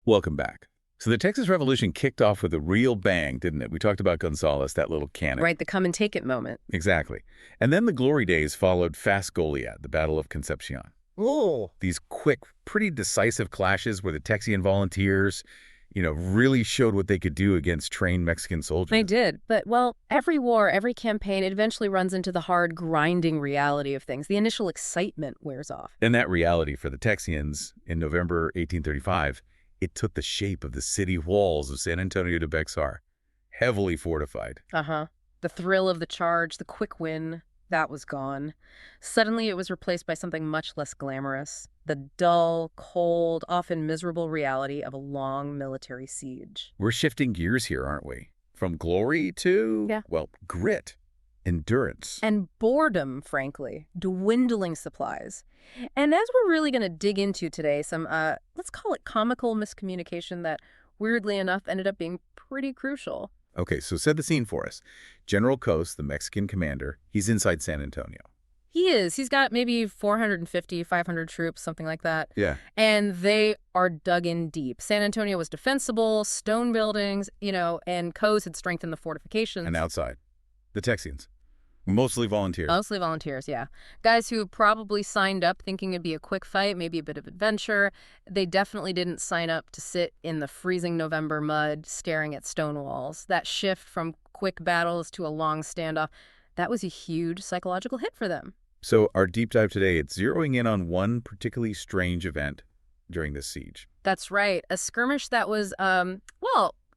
Welcome back. So the Texas Revolution kicked off with a real bang, didn't it? We talked about Gonzales, that little cannon. Right, the come and take it moment. Exactly. And then the glory days followed fast Goliad, the Battle of Concepcion. Oh. These quick, pretty decisive clashes where the Texian volunteers, really showed what they could do against trained Mexican soldiers. They did. But, well, every war, every campaign, it eventually runs into the hard, grinding reality of things. The initial excitement wears off. And that reality for the Texians in November 1835, it took the shape of the city walls of San Antonio de Béxar, heavily fortified. Uh-huh. The thrill of the charge, the quick win, that was gone. Suddenly it was replaced by something much less glamorous. The dull, cold, often miserable reality of a long military siege. We're shifting gears here, aren't we? From glory to, grit, endurance. And boredom, frankly. Dwindling supplies. And as we're really going to dig into today, some, let's call it comical miscommunication that, weirdly enough, ended up being pretty crucial. Okay, so set the scene for us. General Cos, the Mexican commander, he's inside San Antonio. He is. He's got maybe 450, 500 troops, something like that. Yeah. And they are dug in deep. San Antonio was defensible, stone buildings, and Cos had strengthened the fortifications. And outside, the Texians. Mostly volunteers. Mostly volunteers, yeah. Guys who probably signed up thinking it'd be a quick fight, maybe a bit of adventure. They definitely didn't sign up to sit in the freezing November mud staring at stone walls. That shift from quick battles to a long standoff, that was a huge psychological hit for them. So our deep dive today, it's zeroing in on one particularly strange event during this siege. That's right. A skirmish that was,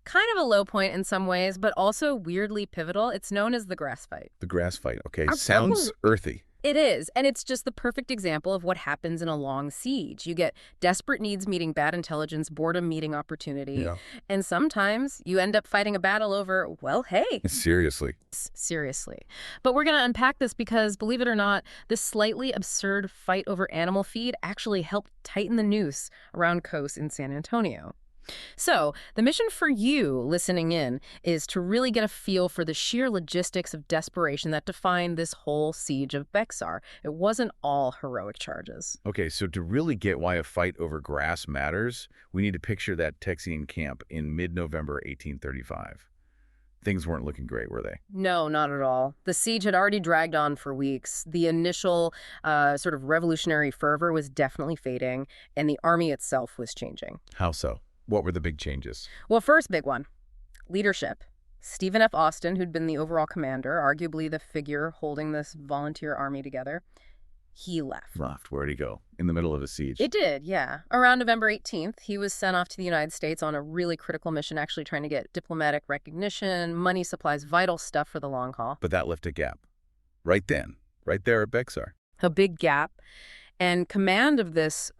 kind of a low point in some ways, but also weirdly pivotal. It's known as the grass fight. The grass fight, okay. Sounds earthy. It is, and it's just the perfect example of what happens in a long siege. You get desperate needs meeting bad intelligence, boredom meeting opportunity, and sometimes you end up fighting a battle over, well, hey. Seriously. Seriously. But we're going to unpack this because, believe it or not, this slightly absurd fight over animal feed actually helped tighten the noose around Cos in San Antonio. So, the mission for you listening in is to really get a feel for the sheer logistics of desperation that defined this whole Siege of Béxar. It wasn't all heroic charges. Okay, so to really get why a fight over grass matters, we need to picture that Texian camp in mid-November 1835. Things weren't looking great, were they? No, not at all. The siege had already dragged on for weeks. The initial sort of revolutionary fervor was definitely fading, and the army itself was changing. How so? What were the big changes? Well, first big one, leadership. Stephen F. Austin, who'd been the overall commander, arguably the figure holding this volunteer army together, he left. Left. Where'd he go? In the middle of a siege? It did, yeah. Around November 18th, he was sent off to the United States on a really critical mission, actually trying to get diplomatic recognition, money, supplies, vital stuff for the long haul. But that left a gap. Right then. Right there at Béxar. A big gap. And command of this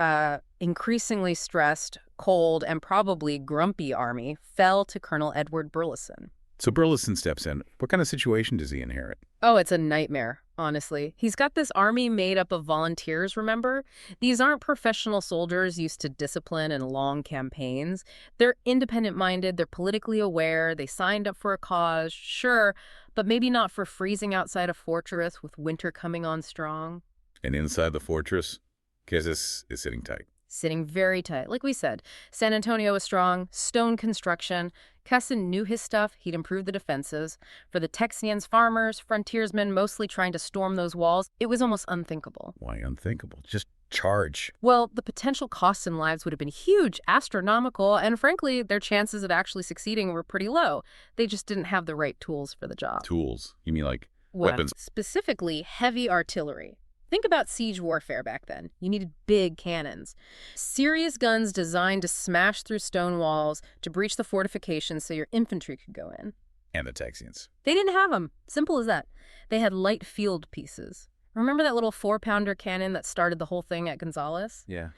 increasingly stressed, cold, and probably grumpy army fell to Colonel Edward Burleson. So Burleson steps in. What kind of situation does he inherit? Oh, it's a nightmare, honestly. He's got this army made up of volunteers, remember? These aren't professional soldiers used to discipline and long campaigns. They're independent-minded, they're politically aware, they signed up for a cause, sure, but maybe not for freezing outside a fortress with winter coming on strong. And inside the fortress, Quesas is sitting tight. Sitting very tight. Like we said, San Antonio was strong, stone construction. Cusson knew his stuff. He'd improved the defenses. For the Texians, farmers, frontiersmen mostly trying to storm those walls, it was almost unthinkable. Why unthinkable? Just charge. Well, the potential costs in lives would have been huge, astronomical, and frankly, their chances of actually succeeding were pretty low. They just didn't have the right tools for the job. Tools? You mean like weapons? Specifically, heavy artillery. Think about siege warfare back then. You needed big cannons. Serious guns designed to smash through stone walls, to breach the fortifications so your infantry could go in. And the Texians. They didn't have them. Simple as that. They had light field pieces. Remember that little 4-pounder cannon that started the whole thing at Gonzales? Yeah.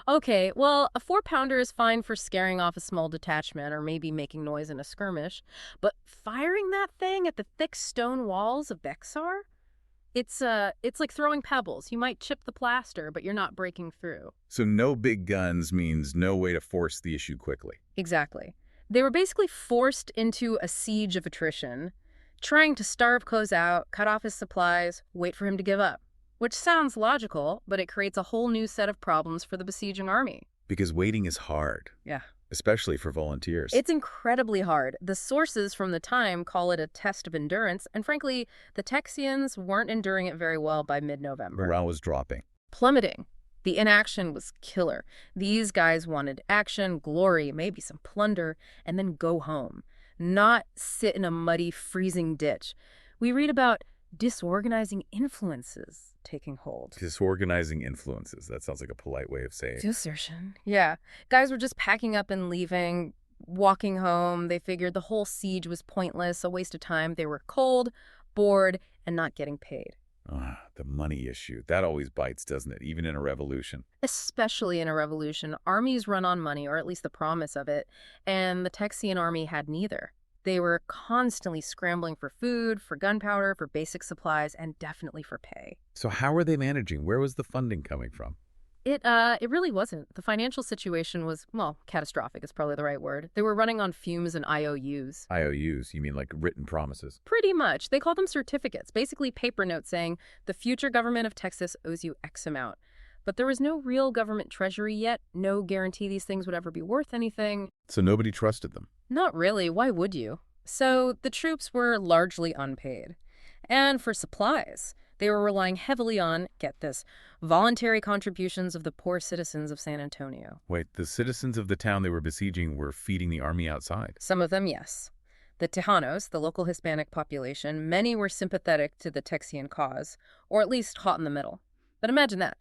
Okay, well, a 4-pounder is fine for scaring off a small detachment or maybe making noise in a skirmish. But firing that thing at the thick stone walls of Béxar? It's like throwing pebbles. You might chip the plaster, but you're not breaking through. So no big guns means no way to force the issue quickly. Exactly. They were basically forced into a siege of attrition, trying to starve Cos out, cut off his supplies, wait for him to give up. Which sounds logical, but it creates a whole new set of problems for the besieging army. Because waiting is hard. Yeah. especially for volunteers. It's incredibly hard. The sources from the time call it a test of endurance, and frankly, the Texians weren't enduring it very well by mid-November. Morale was dropping. Plummeting. The inaction was killer. These guys wanted action, glory, maybe some plunder, and then go home, not sit in a muddy, freezing ditch. We read about disorganizing influences taking hold. Disorganizing influences. That sounds like a polite way of saying. Desertion. Yeah. Guys were just packing up and leaving, walking home. They figured the whole siege was pointless, a waste of time. They were cold, bored, and not getting paid. The money issue. That always bites, doesn't it? Even in a revolution. Especially in a revolution, armies run on money, or at least the promise of it, and the Texian army had neither. They were constantly scrambling for food, for gunpowder, for basic supplies, and definitely for pay. So how were they managing? Where was the funding coming from? It really wasn't. The financial situation was, well, catastrophic is probably the right word. They were running on fumes and IOUs. IOUs, you mean like written promises? Pretty much. They called them certificates, basically paper notes saying, the future government of Texas owes you X amount. But there was no real government treasury yet, no guarantee these things would ever be worth anything. So nobody trusted them? Not really. Why would you? So the troops were largely unpaid. And for supplies, they were relying heavily on, get this, voluntary contributions of the poor citizens of San Antonio. Wait, the citizens of the town they were besieging were feeding the army outside? Some of them, yes. The Tejanos, the local Hispanic population, many were sympathetic to the Texian cause, or at least caught in the middle. But imagine that.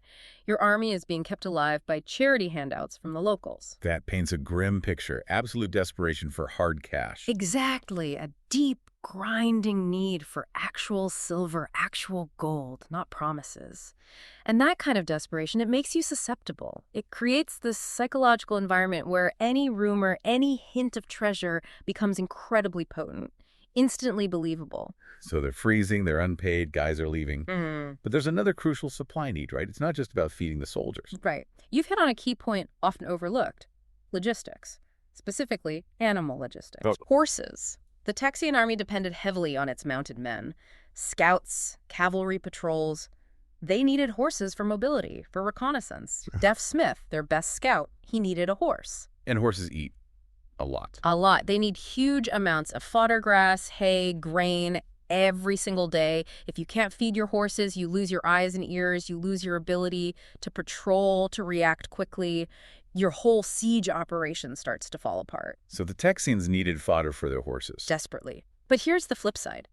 Your army is being kept alive by charity handouts from the locals. That paints a grim picture. Absolute desperation for hard cash. Exactly. A deep, grinding need for actual silver, actual gold, not promises. And that kind of desperation, it makes you susceptible. It creates this psychological environment where any rumor, any hint of treasure becomes incredibly potent, instantly believable. So they're freezing, they're unpaid, guys are leaving. But there's another crucial supply need, right? It's not just about feeding the soldiers. Right. You've hit on a key point often overlooked. Logistics. Specifically, animal logistics. Oh. Horses. The Texian army depended heavily on its mounted men. Scouts, cavalry patrols. They needed horses for mobility, for reconnaissance. Deaf Smith, their best scout, he needed a horse. And horses eat a lot. A lot. They need huge amounts of fodder grass, hay, grain, every single day. If you can't feed your horses, you lose your eyes and ears, you lose your ability to patrol, to react quickly. Your whole siege operation starts to fall apart. So the Texians needed fodder for their horses. Desperately. But here's the flip side.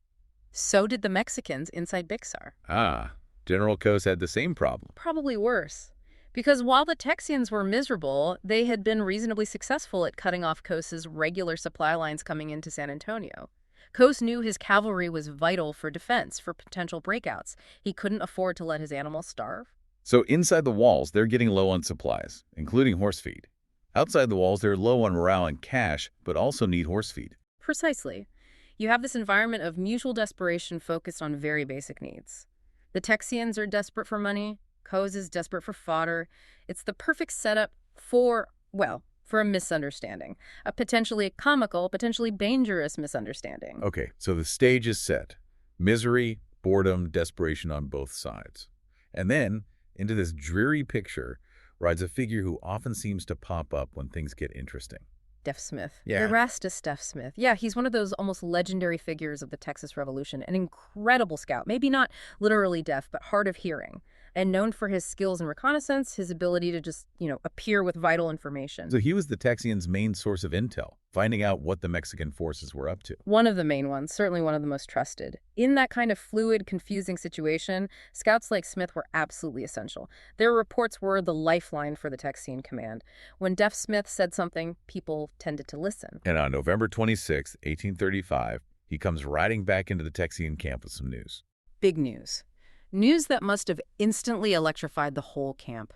So did the Mexicans inside Béxar. General Cos had the same problem. Probably worse. Because while the Texians were miserable, they had been reasonably successful at cutting off Cos's regular supply lines coming into San Antonio. Cos knew his cavalry was vital for defense, for potential breakouts. He couldn't afford to let his animals starve. So inside the walls, they're getting low on supplies, including horse feed. Outside the walls, they're low on morale and cash, but also need horse feed. Precisely. You have this environment of mutual desperation focused on very basic needs. The Texians are desperate for money. Cos is desperate for fodder. It's the perfect setup for, well, for a misunderstanding. A potentially comical, potentially dangerous misunderstanding. Okay, so the stage is set. Misery, boredom, desperation on both sides. And then, into this dreary picture, rides a figure who often seems to pop up when things get interesting. Deaf Smith. Yeah. Erastus Deaf Smith. Yeah, he's one of those almost legendary figures of the Texas Revolution. An incredible scout. Maybe not literally deaf, but hard of hearing. And known for his skills in reconnaissance, his ability to just, appear with vital information. So he was the Texians' main source of intel, finding out what the Mexican forces were up to. One of the main ones, certainly one of the most trusted. In that kind of fluid, confusing situation, scouts like Smith were absolutely essential. Their reports were the lifeline for the Texian command. When Deaf Smith said something, people tended to listen. And on November 26, 1835, he comes riding back into the Texian camp with some news. Big news. News that must have instantly electrified the whole camp.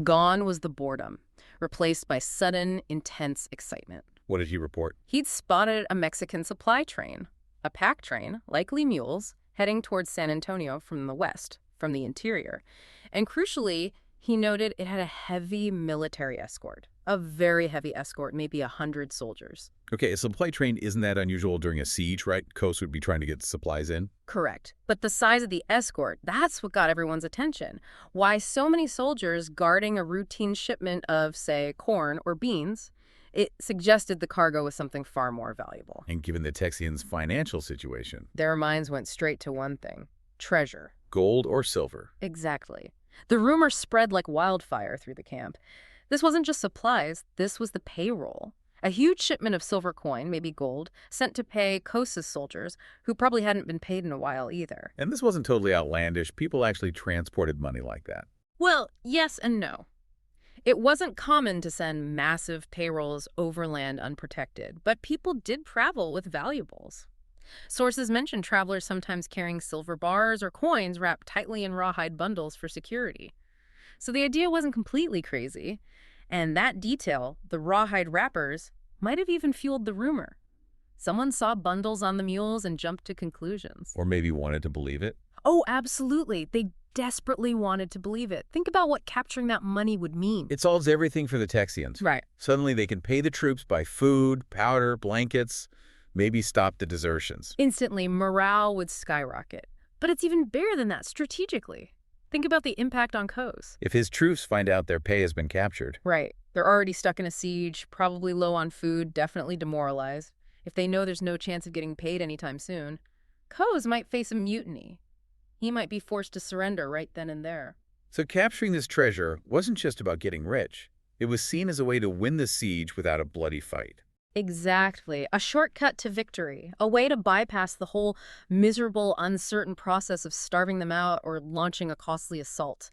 Gone was the boredom, replaced by sudden, intense excitement. What did he report? He'd spotted a Mexican supply train, a pack train, likely mules, heading towards San Antonio from the west, from the interior. And crucially, he noted it had a heavy military escort, a very heavy escort, maybe 100 soldiers. Okay, a supply train isn't that unusual during a siege, right? Cos would be trying to get supplies in. Correct. But the size of the escort, that's what got everyone's attention. Why so many soldiers guarding a routine shipment of, say, corn or beans? It suggested the cargo was something far more valuable. And given the Texians' financial situation, Their minds went straight to one thing: treasure. gold or silver. Exactly. The rumor spread like wildfire through the camp. This wasn't just supplies, this was the payroll. A huge shipment of silver coin, maybe gold, sent to pay Kos's soldiers, who probably hadn't been paid in a while either. And this wasn't totally outlandish. People actually transported money like that. Well, yes and no. It wasn't common to send massive payrolls overland unprotected, but people did travel with valuables. Sources mention travelers sometimes carrying silver bars or coins wrapped tightly in rawhide bundles for security. So the idea wasn't completely crazy, and that detail, the rawhide wrappers, might have even fueled the rumor. Someone saw bundles on the mules and jumped to conclusions. Or maybe wanted to believe it. Oh, absolutely. They desperately wanted to believe it. Think about what capturing that money would mean. It solves everything for the Texians. Right. Suddenly they can pay the troops by food, powder, blankets, maybe stop the desertions. Instantly, morale would skyrocket. But it's even bigger than that strategically. Think about the impact on Kos. If his troops find out their pay has been captured, Right. They're already stuck in a siege, probably low on food, definitely demoralized. If they know there's no chance of getting paid anytime soon, Kos might face a mutiny. He might be forced to surrender right then and there. so capturing this treasure wasn't just about getting rich. It was seen as a way to win the siege without a bloody fight. Exactly. A shortcut to victory. A way to bypass the whole miserable, uncertain process of starving them out or launching a costly assault.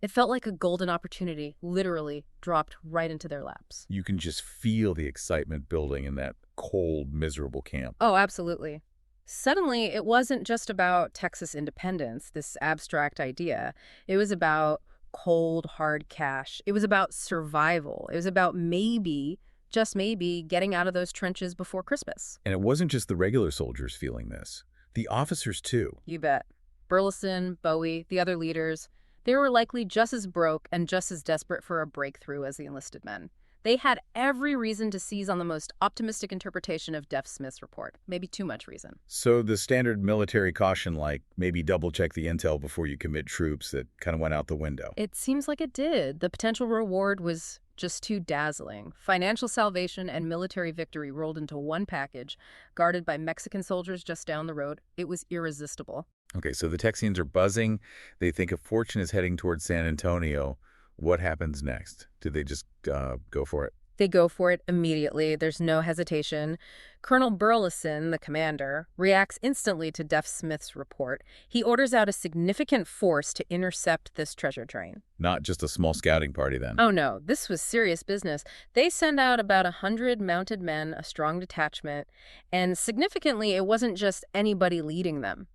It felt like a golden opportunity, literally dropped right into their laps. You can just feel the excitement building in that cold, miserable camp. Oh, absolutely. Suddenly, it wasn't just about Texas independence, this abstract idea. It was about cold, hard cash. It was about survival. It was about maybe, just maybe, getting out of those trenches before Christmas. And it wasn't just the regular soldiers feeling this. The officers, too. You bet. Burleson, Bowie, the other leaders, they were likely just as broke and just as desperate for a breakthrough as the enlisted men. They had every reason to seize on the most optimistic interpretation of Deaf Smith's report. Maybe too much reason. So the standard military caution, like maybe double-check the intel before you commit troops, that kind of went out the window. It seems like it did. The potential reward was just too dazzling. Financial salvation and military victory rolled into one package, guarded by Mexican soldiers just down the road. It was irresistible. Okay, so the Texians are buzzing. They think a fortune is heading towards San Antonio. What happens next? Do they just go for it? They go for it immediately. There's no hesitation. Colonel Burleson, the commander, reacts instantly to Deaf Smith's report. He orders out a significant force to intercept this treasure train. Not just a small scouting party, then. Oh no, this was serious business. They send out about 100 mounted men, a strong detachment, and significantly, it wasn't just anybody leading them.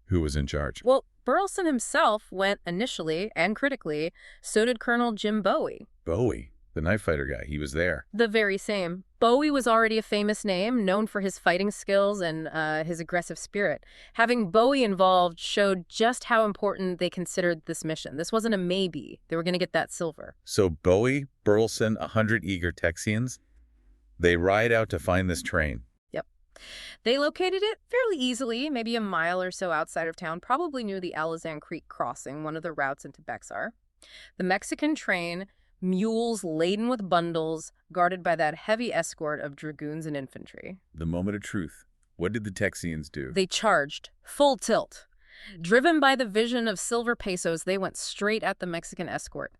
Who was in charge? Well, Burleson himself went initially, and critically, so did Colonel Jim Bowie. Bowie, the knife fighter guy. He was there. The very same. Bowie was already a famous name, known for his fighting skills and his aggressive spirit. Having Bowie involved showed just how important they considered this mission. This wasn't a maybe. They were going to get that silver. So Bowie, Burleson, 100 eager Texians, they ride out to find this train. They located it fairly easily, maybe a mile or so outside of town, probably near the Alizan Creek crossing, one of the routes into Béxar. The Mexican train, mules laden with bundles, guarded by that heavy escort of dragoons and infantry. The moment of truth. What did the Texians do? They charged, full tilt. Driven by the vision of silver pesos, they went straight at the Mexican escort.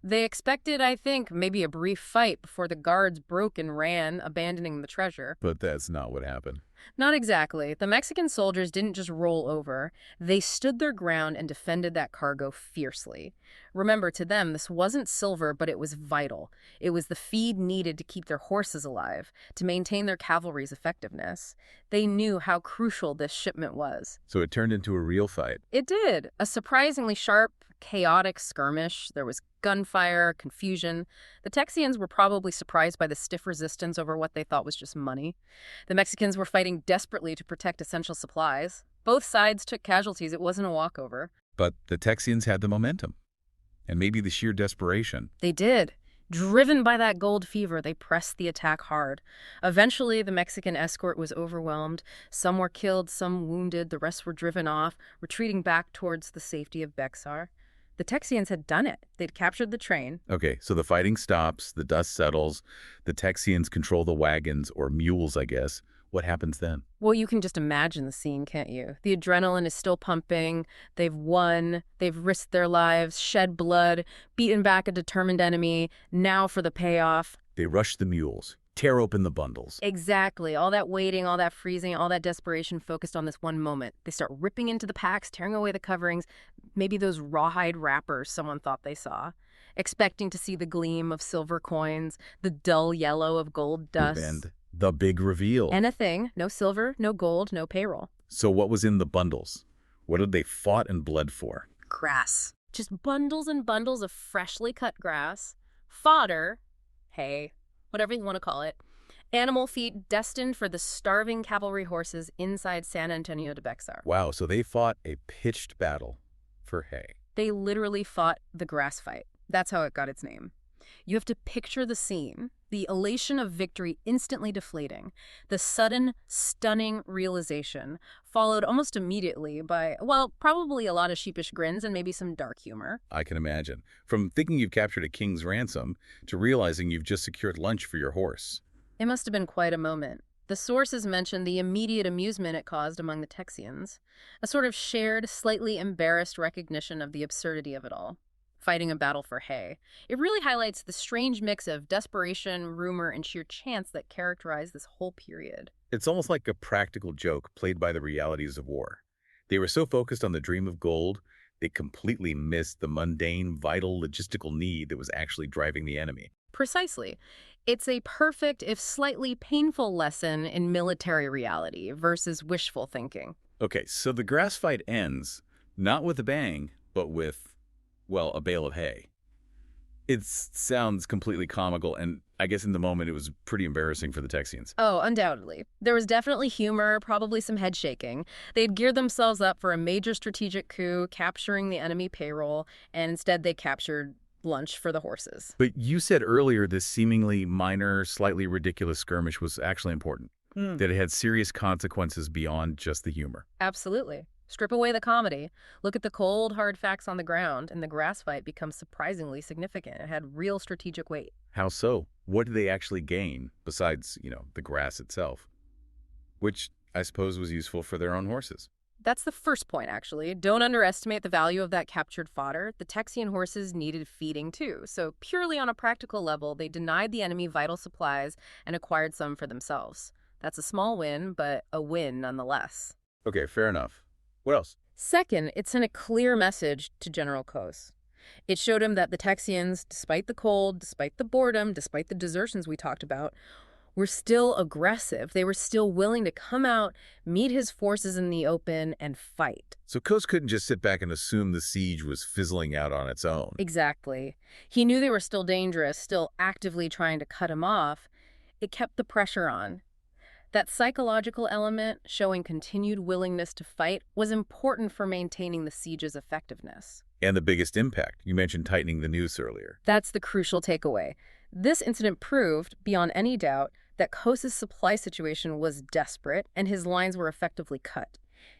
They expected, I think, maybe a brief fight before the guards broke and ran, abandoning the treasure. But that's not what happened. Not exactly. The Mexican soldiers didn't just roll over. They stood their ground and defended that cargo fiercely. Remember, to them, this wasn't silver, but it was vital. It was the feed needed to keep their horses alive, to maintain their cavalry's effectiveness. They knew how crucial this shipment was. So it turned into a real fight. It did. A surprisingly sharp, chaotic skirmish. There was gunfire, confusion. The Texians were probably surprised by the stiff resistance over what they thought was just money. The Mexicans were fighting desperately to protect essential supplies. Both sides took casualties. It wasn't a walkover. But the Texians had the momentum. And maybe the sheer desperation. They did. Driven by that gold fever, they pressed the attack hard. Eventually, the Mexican escort was overwhelmed. Some were killed, some wounded. The rest were driven off, retreating back towards the safety of Béxar. The Texians had done it. They'd captured the train. Okay, so the fighting stops, the dust settles, the Texians control the wagons, or mules, I guess. What happens then? Well, you can just imagine the scene, can't you? The adrenaline is still pumping. They've won. They've risked their lives, shed blood, beaten back a determined enemy. Now for the payoff. They rush the mules, tear open the bundles. Exactly. All that waiting, all that freezing, all that desperation focused on this one moment. They start ripping into the packs, tearing away the coverings, maybe those rawhide wrappers someone thought they saw, expecting to see the gleam of silver coins, the dull yellow of gold dust. And the big reveal. And a thing. No silver, no gold, no payroll. So what was in the bundles? What had they fought and bled for? Grass. Just bundles and bundles of freshly cut grass, fodder, hay, whatever you want to call it, animal feed destined for the starving cavalry horses inside San Antonio de Béxar. Wow, so they fought a pitched battle for hay. They literally fought the grass fight. That's how it got its name. You have to picture the scene, the elation of victory instantly deflating, the sudden, stunning realization, followed almost immediately by, well, probably a lot of sheepish grins and maybe some dark humor. I can imagine. From thinking you've captured a king's ransom to realizing you've just secured lunch for your horse. It must have been quite a moment. The sources mention the immediate amusement it caused among the Texians, a sort of shared, slightly embarrassed recognition of the absurdity of it all. Fighting a battle for hay. It really highlights the strange mix of desperation, rumor, and sheer chance that characterize this whole period. It's almost like a practical joke played by the realities of war. They were so focused on the dream of gold, they completely missed the mundane, vital logistical need that was actually driving the enemy. Precisely. It's a perfect, if slightly painful, lesson in military reality versus wishful thinking. Okay, so the grass fight ends, not with a bang, but with, well, a bale of hay. It sounds completely comical, and I guess in the moment it was pretty embarrassing for the Texians. Oh, undoubtedly. There was definitely humor, probably some head shaking. They'd geared themselves up for a major strategic coup, capturing the enemy payroll, and instead they captured lunch for the horses. But you said earlier this seemingly minor, slightly ridiculous skirmish was actually important, that it had serious consequences beyond just the humor. Absolutely. Strip away the comedy, look at the cold, hard facts on the ground, and the grass fight becomes surprisingly significant. It had real strategic weight. How so? What did they actually gain besides, the grass itself? Which I suppose was useful for their own horses. That's the first point, actually. Don't underestimate the value of that captured fodder. The Texian horses needed feeding, too. So purely on a practical level, they denied the enemy vital supplies and acquired some for themselves. That's a small win, but a win nonetheless. Okay, fair enough. What else? Second, it sent a clear message to General Kos. It showed him that the Texians, despite the cold, despite the boredom, despite the desertions we talked about, were still aggressive. They were still willing to come out, meet his forces in the open, and fight. So Kos couldn't just sit back and assume the siege was fizzling out on its own. Exactly. He knew they were still dangerous, still actively trying to cut him off. It kept the pressure on. That psychological element, showing continued willingness to fight, was important for maintaining the siege's effectiveness. And the biggest impact. You mentioned tightening the noose earlier. That's the crucial takeaway. This incident proved, beyond any doubt, that Kos's supply situation was desperate and his lines were effectively cut.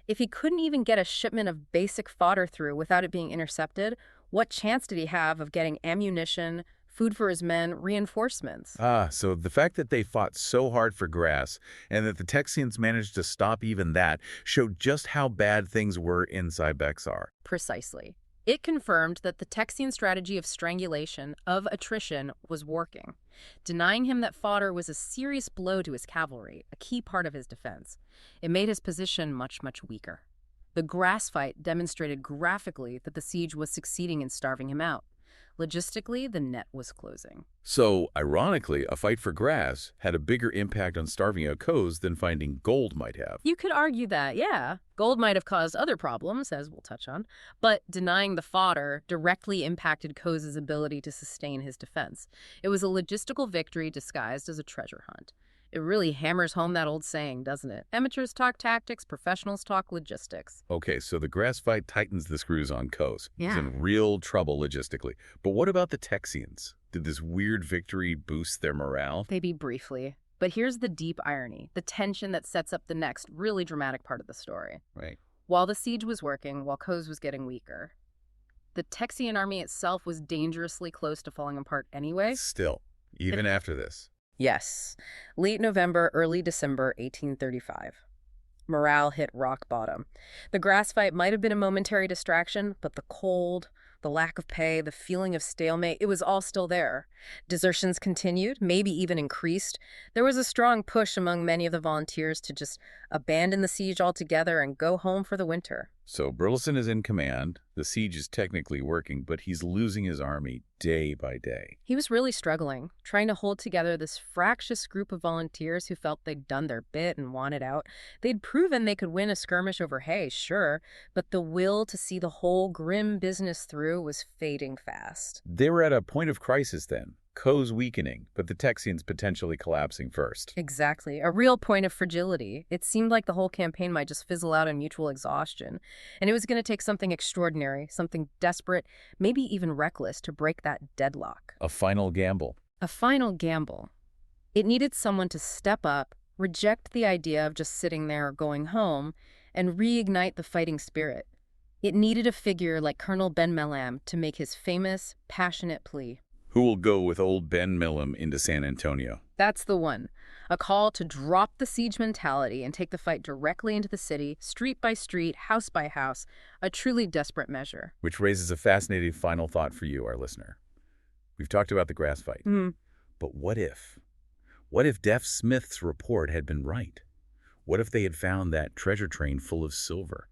If he couldn't even get a shipment of basic fodder through without it being intercepted, what chance did he have of getting ammunition, food for his men, reinforcements? So the fact that they fought so hard for grass and that the Texians managed to stop even that showed just how bad things were inside Béxar. Precisely. It confirmed that the Texian strategy of strangulation, of attrition, was working. Denying him that fodder was a serious blow to his cavalry, a key part of his defense. It made his position much, much weaker. The grass fight demonstrated graphically that the siege was succeeding in starving him out. Logistically, the net was closing. So, ironically, a fight for grass had a bigger impact on starving out Kos than finding gold might have. You could argue that, yeah. Gold might have caused other problems, as we'll touch on, but denying the fodder directly impacted Kos's ability to sustain his defense. It was a logistical victory disguised as a treasure hunt. It really hammers home that old saying, doesn't it? Amateurs talk tactics, professionals talk logistics. Okay, so the grass fight tightens the screws on Kos. Yeah. He's in real trouble logistically. But what about the Texians? Did this weird victory boost their morale? Maybe briefly. But here's the deep irony, the tension that sets up the next really dramatic part of the story. Right. While the siege was working, while Kos was getting weaker, the Texian army itself was dangerously close to falling apart anyway. Still, even after this. Yes. Late November, early December 1835. Morale hit rock bottom. The grass fight might have been a momentary distraction, but the cold, the lack of pay, the feeling of stalemate, it was all still there. Desertions continued, maybe even increased. There was a strong push among many of the volunteers to just abandon the siege altogether and go home for the winter. So Burleson is in command. The siege is technically working, but he's losing his army day by day. He was really struggling, trying to hold together this fractious group of volunteers who felt they'd done their bit and wanted out. They'd proven they could win a skirmish over Hay, sure, but the will to see the whole grim business through was fading fast. They were at a point of crisis then. Coe's weakening, but the Texians potentially collapsing first. Exactly. A real point of fragility. It seemed like the whole campaign might just fizzle out in mutual exhaustion. And it was going to take something extraordinary, something desperate, maybe even reckless to break that deadlock. A final gamble. A final gamble. It needed someone to step up, reject the idea of just sitting there or going home, and reignite the fighting spirit. It needed a figure like Colonel Ben Melham to make his famous, passionate plea. Who will go with old Ben Melham into San Antonio? That's the one. A call to drop the siege mentality and take the fight directly into the city, street by street, house by house, a truly desperate measure. Which raises a fascinating final thought for you, our listener. We've talked about the grass fight. But what if? What if Deaf Smith's report had been right? What if they had found that treasure train full of silver?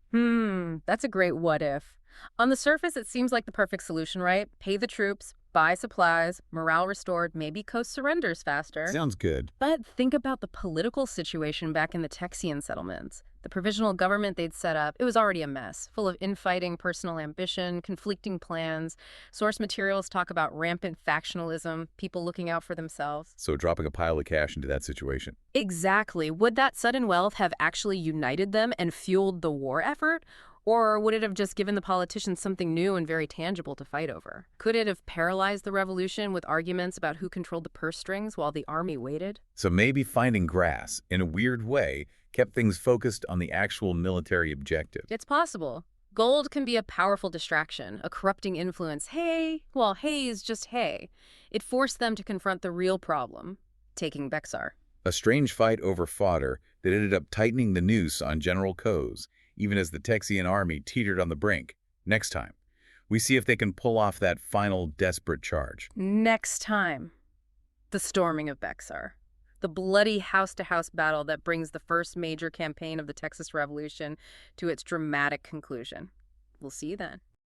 That's a great what if. On the surface, it seems like the perfect solution, right? Pay the troops, buy supplies, morale restored, maybe Coast surrenders faster. Sounds good. But think about the political situation back in the Texian settlements. The provisional government they'd set up, it was already a mess, full of infighting, personal ambition, conflicting plans. Source materials talk about rampant factionalism, people looking out for themselves. So dropping a pile of cash into that situation. Exactly. Would that sudden wealth have actually united them and fueled the war effort? Or would it have just given the politicians something new and very tangible to fight over? Could it have paralyzed the revolution with arguments about who controlled the purse strings while the army waited? So maybe finding grass, in a weird way, kept things focused on the actual military objective. It's possible. Gold can be a powerful distraction, a corrupting influence. Hay is just hay. It forced them to confront the real problem, taking Béxar. A strange fight over fodder that ended up tightening the noose on General Coe's, even as the Texian army teetered on the brink. Next time, we see if they can pull off that final desperate charge. Next time, the storming of Béxar. The bloody house-to-house battle that brings the first major campaign of the Texas Revolution to its dramatic conclusion. We'll see you then.